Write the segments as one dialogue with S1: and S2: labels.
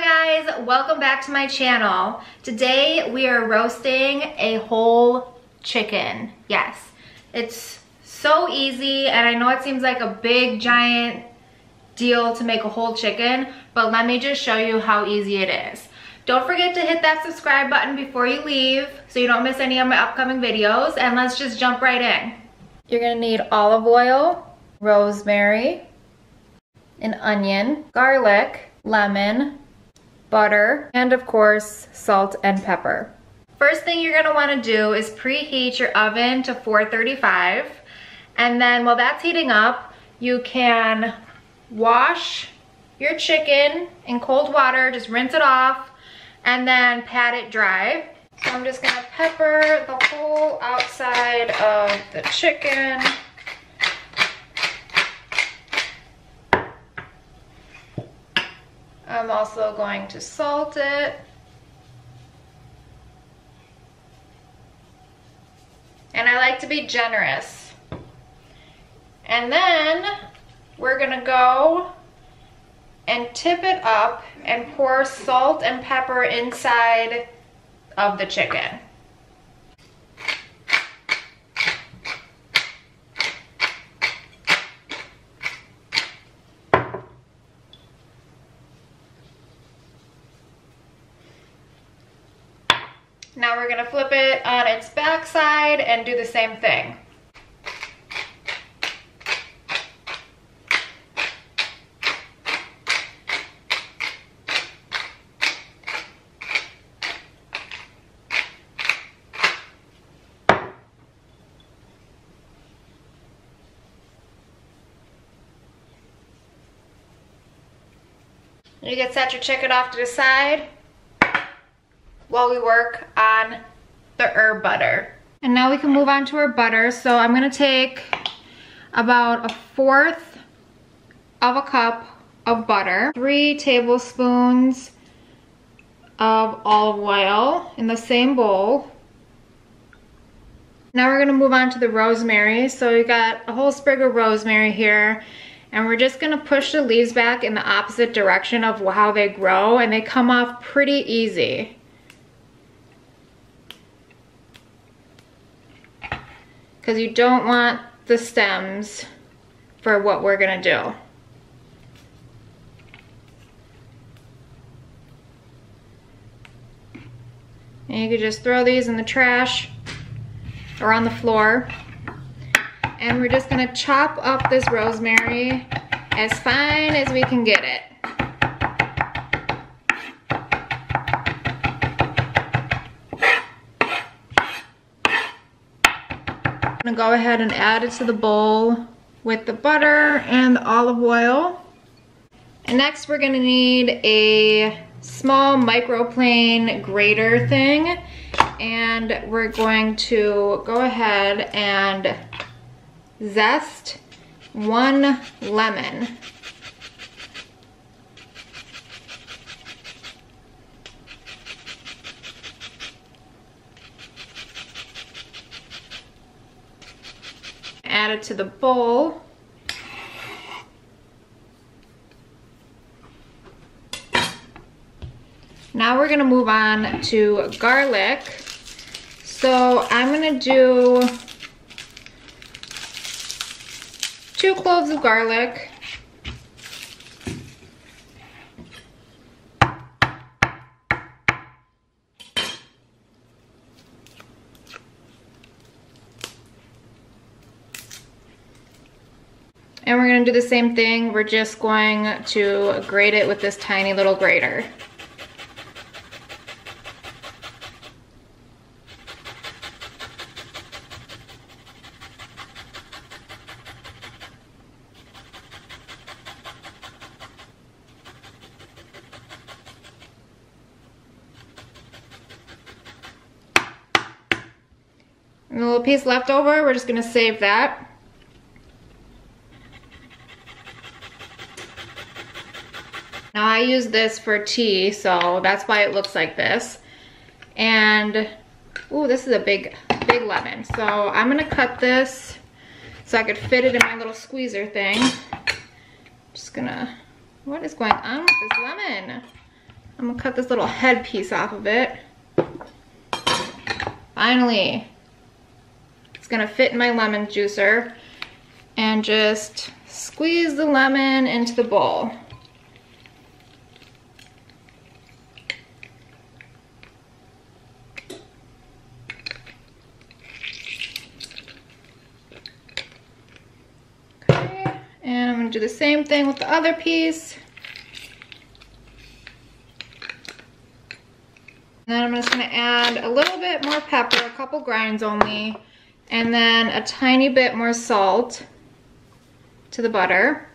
S1: Hi guys, welcome back to my channel. Today we are roasting a whole chicken. Yes, it's so easy, and I know it seems like a big giant deal to make a whole chicken, but let me just show you how easy it is. Don't forget to hit that subscribe button before you leave so you don't miss any of my upcoming videos, and let's just jump right in. You're gonna need olive oil, rosemary, an onion, garlic, lemon, butter, and of course, salt and pepper. First thing you're gonna wanna do is preheat your oven to 435. And then while that's heating up, you can wash your chicken in cold water, just rinse it off, and then pat it dry. So I'm just gonna pepper the whole outside of the chicken. I'm also going to salt it. And I like to be generous. And then we're gonna go and tip it up and pour salt and pepper inside of the chicken. Now we're gonna flip it on its backside and do the same thing. You can set your chicken off to the side while we work on the herb butter. And now we can move on to our butter. So I'm gonna take about 1/4 of a cup of butter, 3 tablespoons of olive oil in the same bowl. Now we're gonna move on to the rosemary. So we got a whole sprig of rosemary here, and we're just gonna push the leaves back in the opposite direction of how they grow, and they come off pretty easy. Because you don't want the stems for what we're gonna do. And you could just throw these in the trash or on the floor. And we're just gonna chop up this rosemary as fine as we can get it. I'm gonna go ahead and add it to the bowl with the butter and the olive oil. And next we're gonna need a small microplane grater thing, and we're going to go ahead and zest 1 lemon. Add it to the bowl. Now we're gonna move on to garlic. So I'm gonna do 2 cloves of garlic. And we're gonna do the same thing. We're just going to grate it with this tiny little grater. And the little piece left over, we're just gonna save that. Now I use this for tea, so that's why it looks like this. And, ooh, this is a big lemon. So I'm gonna cut this so I could fit it in my little squeezer thing. Just gonna, what is going on with this lemon? I'm gonna cut this little head piece off of it. Finally, it's gonna fit in my lemon juicer, and just squeeze the lemon into the bowl. Okay, and I'm gonna do the same thing with the other piece. And then I'm just gonna add a little bit more pepper, a couple grinds only, and then a tiny bit more salt to the butter.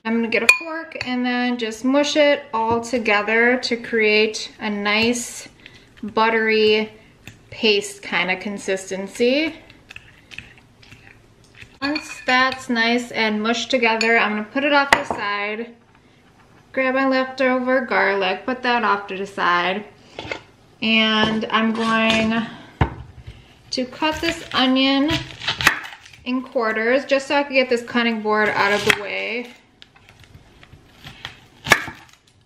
S1: I'm gonna get a fork and then just mush it all together to create a nice buttery paste kind of consistency. Once that's nice and mushed together, I'm gonna put it off to the side. Grab my leftover garlic, put that off to the side. And I'm going to cut this onion in quarters just so I can get this cutting board out of the way.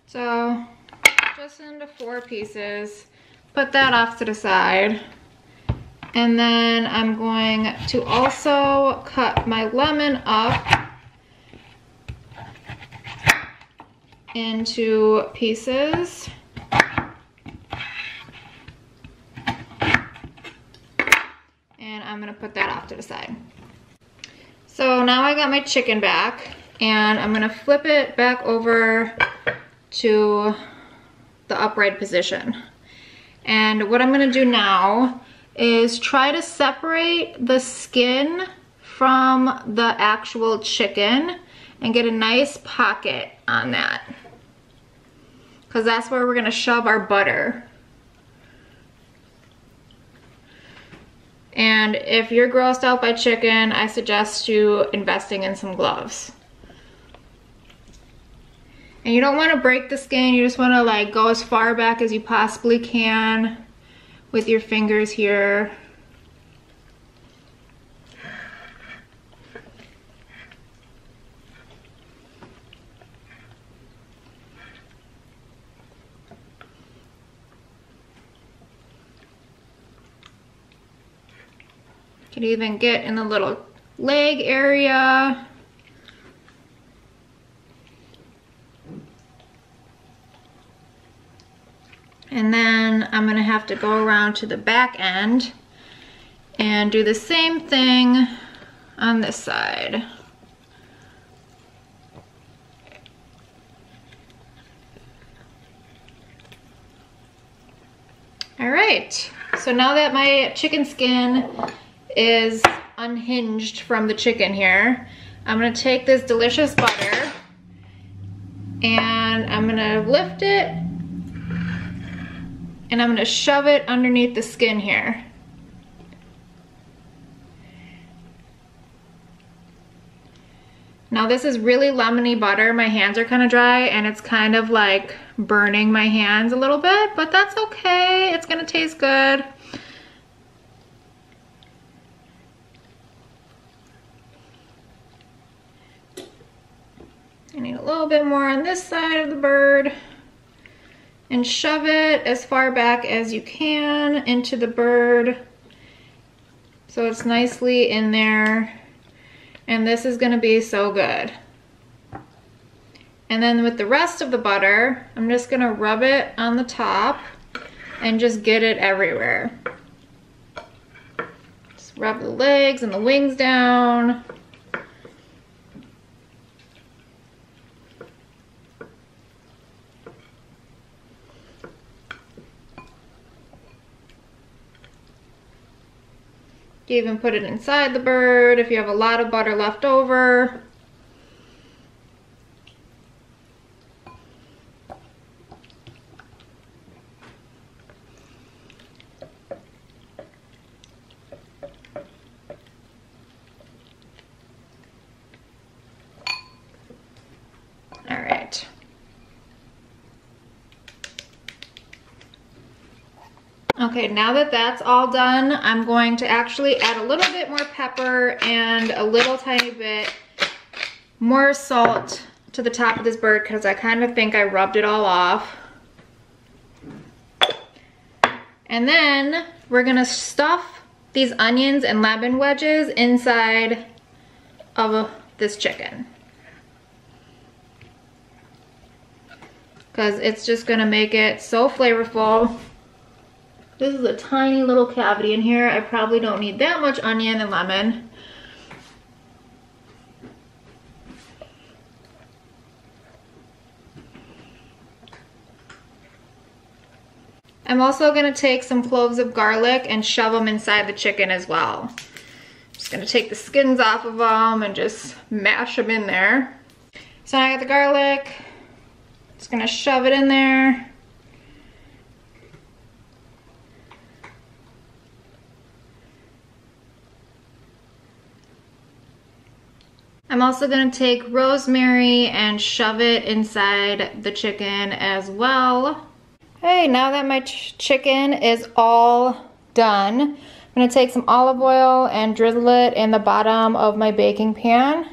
S1: So just into 4 pieces, put that off to the side. And then I'm going to also cut my lemon up into pieces. And I'm gonna put that off to the side. So now I got my chicken back, and I'm gonna flip it back over to the upright position. And what I'm gonna do now is try to separate the skin from the actual chicken and get a nice pocket on that, because that's where we're gonna shove our butter. And if you're grossed out by chicken, I suggest you investing in some gloves. And you don't want to break the skin, you just want to like go as far back as you possibly can with your fingers here. You can even get in the little leg area. And then I'm gonna have to go around to the back end and do the same thing on this side. All right, so now that my chicken skin is unhinged from the chicken here, I'm gonna take this delicious butter and I'm gonna lift it and I'm gonna shove it underneath the skin here. Now this is really lemony butter. My hands are kind of dry and it's kind of like burning my hands a little bit, but that's okay. It's gonna taste good. I need a little bit more on this side of the bird, and shove it as far back as you can into the bird so it's nicely in there. And this is gonna be so good. And then with the rest of the butter, I'm just gonna rub it on the top and just get it everywhere. Just rub the legs and the wings down. You even put it inside the bird if you have a lot of butter left over. All right. Okay, now that that's all done, I'm going to actually add a little bit more pepper and a little tiny bit more salt to the top of this bird because I kind of think I rubbed it all off. And then we're gonna stuff these onions and lemon wedges inside of this chicken. Because it's just gonna make it so flavorful. This is a tiny little cavity in here. I probably don't need that much onion and lemon. I'm also gonna take some cloves of garlic and shove them inside the chicken as well. Just gonna take the skins off of them and just mash them in there. So now I got the garlic. Just gonna shove it in there. I'm also gonna take rosemary and shove it inside the chicken as well. Okay, now that my chicken is all done, I'm gonna take some olive oil and drizzle it in the bottom of my baking pan.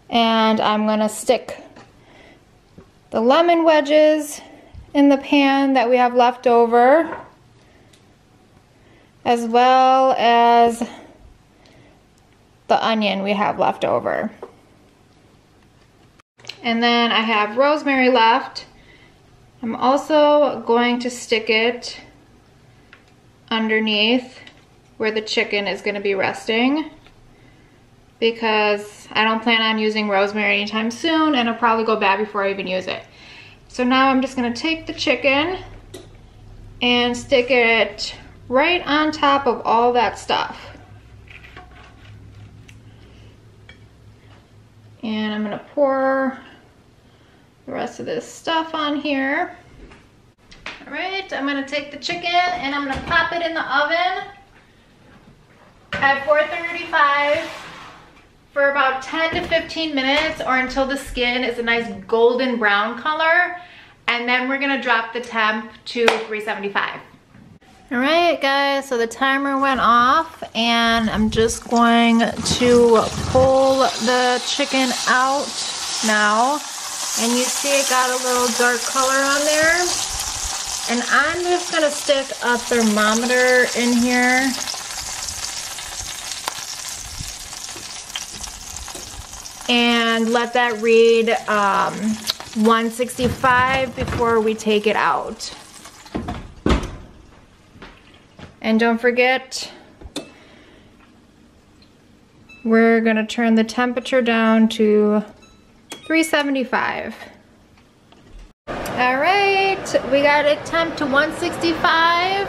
S1: And I'm gonna stick the lemon wedges in the pan that we have left over, as well as the onion we have left over. And then I have rosemary left. I'm also going to stick it underneath where the chicken is going to be resting, because I don't plan on using rosemary anytime soon and it'll probably go bad before I even use it. So now I'm just going to take the chicken and stick it right on top of all that stuff. And I'm gonna pour the rest of this stuff on here. All right, I'm gonna take the chicken and I'm gonna pop it in the oven at 435 for about 10 to 15 minutes, or until the skin is a nice golden brown color. And then we're gonna drop the temp to 375. All right, guys, so the timer went off and I'm just going to pull the chicken out now. And you see it got a little dark color on there. And I'm just gonna stick a thermometer in here. And let that read 165 before we take it out. And don't forget, we're gonna turn the temperature down to 375. All right, we got it temp to 165.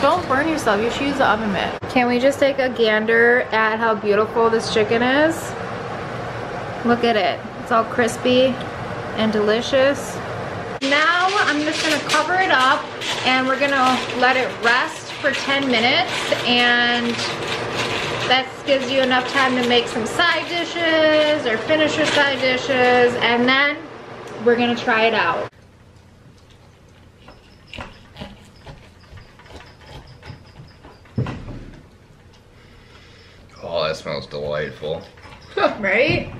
S1: Don't burn yourself, you should use the oven mitt. Can we just take a gander at how beautiful this chicken is? Look at it, it's all crispy and delicious. Now I'm just gonna cover it up and we're gonna let it rest for 10 minutes, and that gives you enough time to make some side dishes or finish your side dishes, and then we're gonna try it out.
S2: Oh, that smells delightful.
S1: Right?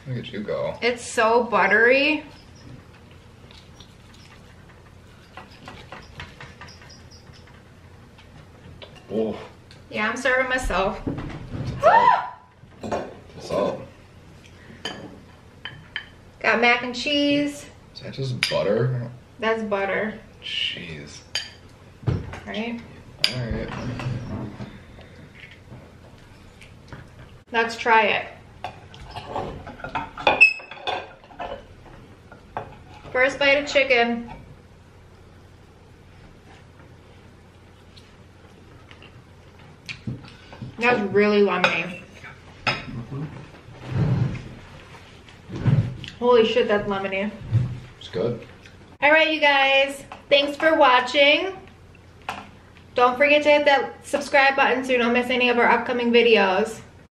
S2: Look at you go.
S1: It's so buttery.
S2: Oh.
S1: Yeah, I'm serving myself.
S2: Salt.
S1: Got mac and cheese.
S2: Is that just butter?
S1: That's butter.
S2: Jeez.
S1: Right?
S2: Alright.
S1: Let's try it. First bite of chicken. That's really lemony. Holy shit, that's lemony.
S2: It's good.
S1: All right, you guys. Thanks for watching. Don't forget to hit that subscribe button so you don't miss any of our upcoming videos.